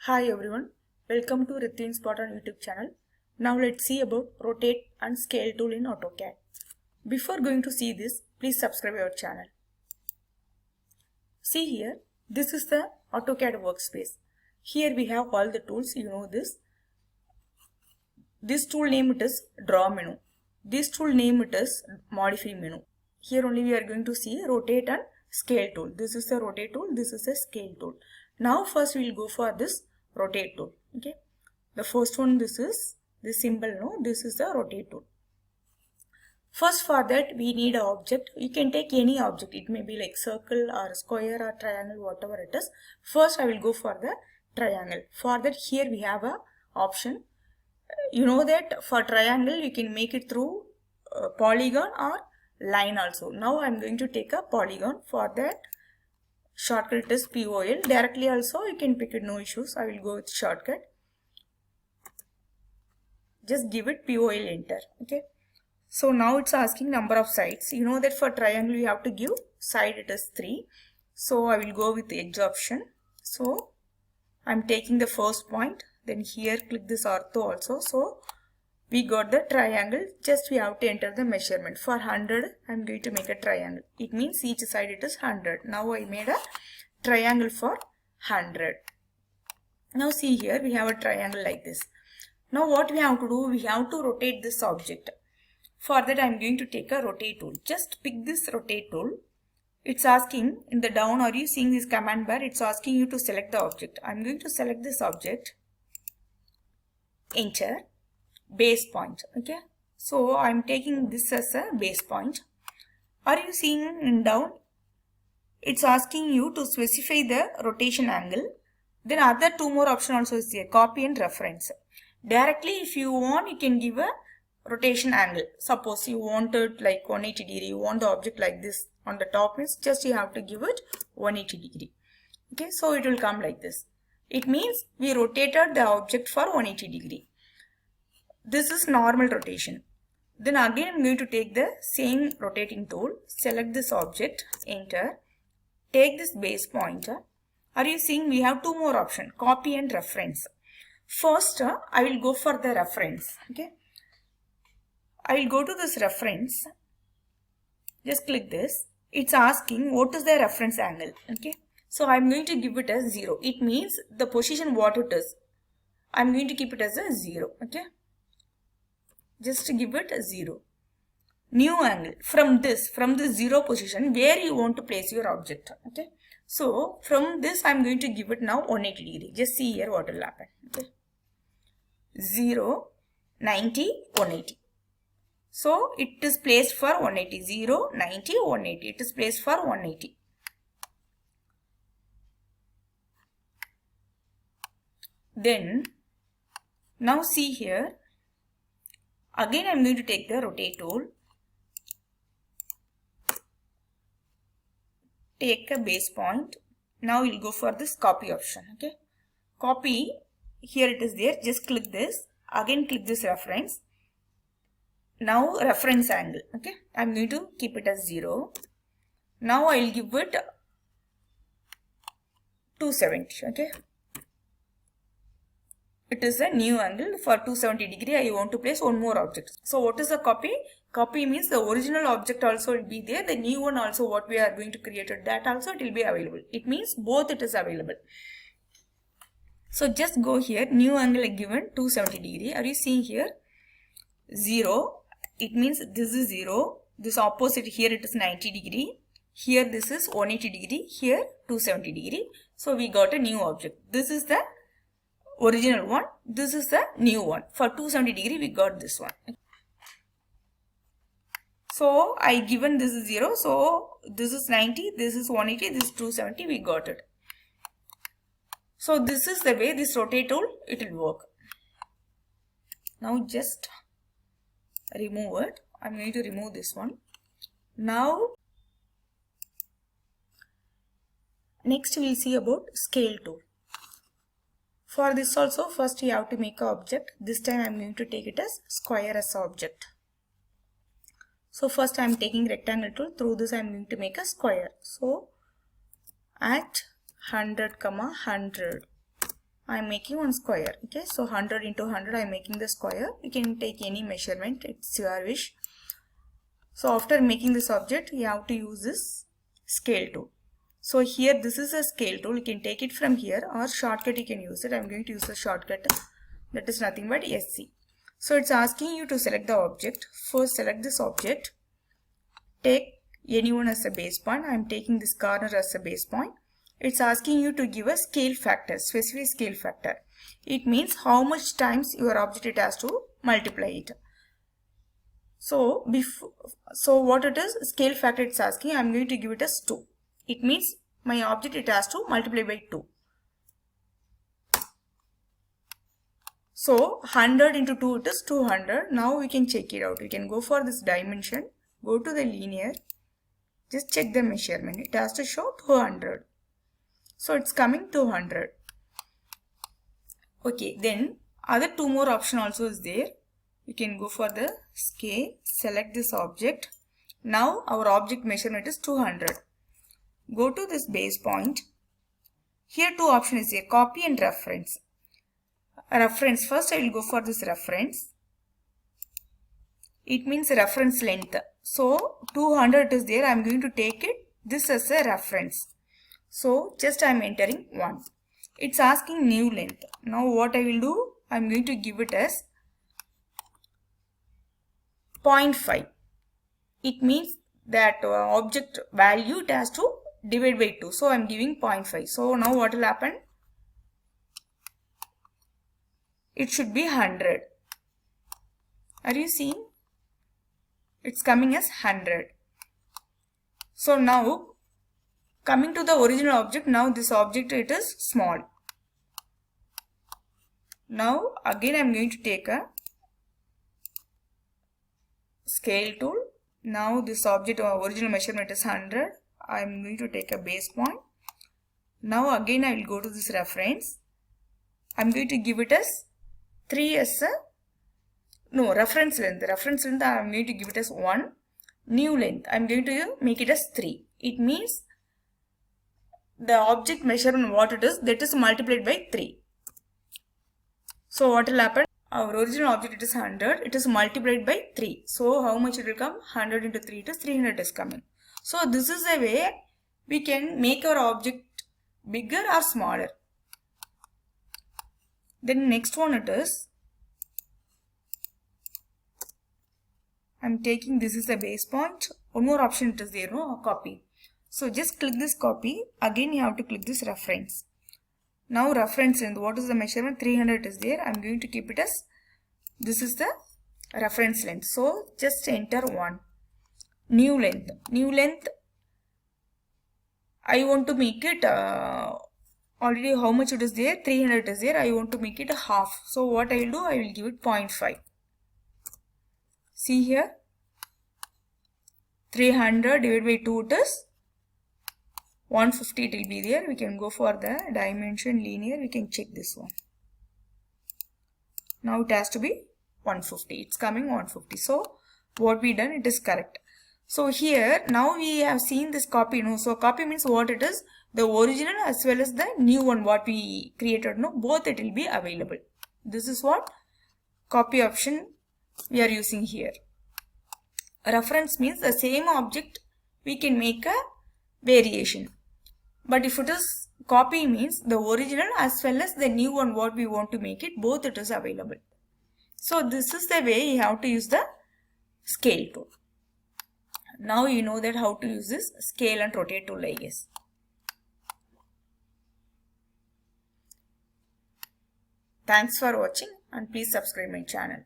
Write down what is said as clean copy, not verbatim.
Hi everyone, welcome to Ritvin Spot on YouTube channel. Now let's see about rotate and scale tool in AutoCAD. Before going to see this, please subscribe our channel. See here, this is the AutoCAD workspace. Here we have all the tools, you know this. This tool name it is draw menu. This tool name it is modify menu. Here only we are going to see rotate and scale tool. This is the rotate tool, this is the scale tool. Now first we will go for this rotate tool. Okay, the first one, this is this symbol, no, this is the rotate tool. First for that we need an object. You can take any object, it may be like circle or square or triangle, whatever it is. First I will go for the triangle. For that here we have a option. You know that for triangle you can make it through polygon or line also. Now I am going to take a polygon. For that shortcut is POL. Directly also you can pick it, no issues. I will go with shortcut. Just give it POL, enter. Okay. So now it's asking number of sides. You know that for triangle you have to give side, it is 3. So I will go with the edge option. So I'm taking the first point. Then here click this ortho also. So we got the triangle. Just we have to enter the measurement. For 100 I'm going to make a triangle. It means each side it is 100. Now I made a triangle for 100. Now see here we have a triangle like this. Now what we have to do, we have to rotate this object. For that I'm going to take a rotate tool. Just pick this rotate tool. It's asking in the down, are you seeing this command bar? It's asking you to select the object. I'm going to select this object. Enter. Base point. Okay. So I'm taking this as a base point. Are you seeing in down? It's asking you to specify the rotation angle. Then other two more option also is here. Copy and reference. Directly if you want, you can give a rotation angle. Suppose you want it like 180 degree. You want the object like this on the top, means just you have to give it 180 degree. Okay. So it will come like this. It means we rotated the object for 180 degree. This is normal rotation. Then again I'm going to take the same rotating tool, select this object, enter, take this base pointer. Are you seeing we have two more options, copy and reference. First I will go for the reference. Okay, I will go to this reference. Just click this. It's asking what is the reference angle. Okay, so I'm going to give it as 0. It means the position what it is, I'm going to keep it as a 0. Okay, just to give it a 0. New angle, from the 0 position where you want to place your object. Okay, so from this I'm going to give it now 180 degree. Just see here what will happen. Okay, 0, 90, 180. So it is placed for 180. 0, 90, 180. It is placed for 180. Then now see here. Again I'm going to take the rotate tool. Take a base point. Now we'll go for this copy option. Okay, copy, here it is there. Just click this. Again click this reference. Now reference angle. Okay, I'm going to keep it as 0. Now I'll give it 270. Okay, it is a new angle. For 270 degree I want to place one more object. So what is the copy? Copy means the original object also will be there. The new one also what we are going to create, that also it will be available. It means both it is available. So just go here. New angle given 270 degree. Are you seeing here? 0. It means this is 0. This opposite here it is 90 degree. Here this is 180 degree. Here 270 degree. So we got a new object. This is the original one. This is the new one. For 270 degree we got this one. So I given this is 0. So this is 90. This is 180. This is 270. We got it. So this is the way this rotate tool it will work. Now just remove it. I'm going to remove this one. Now next we'll see about scale tool. For this also first you have to make an object. This time I'm going to take it as square as object. So first I'm taking rectangle tool. Through this I'm going to make a square. So at 100, 100 I am making one square. Okay, so 100 into 100 I am making the square. You can take any measurement, it's your wish. So after making this object, you have to use this scale tool. So here this is a scale tool. You can take it from here, or shortcut you can use it. I am going to use the shortcut, that is nothing but SC. So it's asking you to select the object. First select this object. Take anyone as a base point. I am taking this corner as a base point. It's asking you to give a scale factor, specific scale factor. It means how much times your object it has to multiply it. So what it is, scale factor it's asking, I'm going to give it as 2. It means my object it has to multiply by 2. So 100 into 2 it is 200. Now we can check it out. We can go for this dimension, go to the linear, just check the measurement. It has to show 200. So it's coming 200. Okay, then other two more option also is there. You can go for the scale, select this object. Now our object measurement is 200. Go to this base point. Here two options is here, copy and reference. Reference, first I will go for this reference. It means reference length. So 200 is there, I am going to take it this as a reference. So just I am entering 1. It's asking new length. Now what I will do, I am going to give it as 0.5. It means that object value it has to divide by 2. So I am giving 0.5. So now what will happen? It should be 100. Are you seeing? It's coming as 100. So now coming to the original object, now this object it is small. Now again I am going to take a scale tool. Now this object original measurement is 100. I am going to take a base point. Now again I will go to this reference. I am going to give it as 3 as a reference length. Reference length I am going to give it as 1. New length I am going to make it as 3. It means the object measurement what it is, that is multiplied by 3. So what will happen? Our original object it is 100. It is multiplied by 3. So how much it will come? 100 into 3 it is 300 is coming. So this is a way we can make our object bigger or smaller. Then next one it is, I am taking this is a base point. One more option it is there, copy. So just click this copy. Again you have to click this reference. Now reference length, what is the measurement? 300 is there. I am going to keep it as, this is the reference length. So just enter 1. New length. New length, I want to make it, already how much it is there? 300 is there. I want to make it a half. So what I will do? I will give it 0.5. See here, 300 divided by 2 it is 150 it will be there. We can go for the dimension linear. We can check this one. Now it has to be 150. It's coming 150. So what we done, it is correct. So here now we have seen this copy. So copy means what it is, the original as well as the new one what we created. Both it will be available. This is what copy option we are using here. Reference means the same object we can make a variation. But if it is copy means the original as well as the new one what we want to make it, both it is available. So this is the way you have to use the scale tool. Now you know that how to use this scale and rotate tool, I guess. Thanks for watching and please subscribe my channel.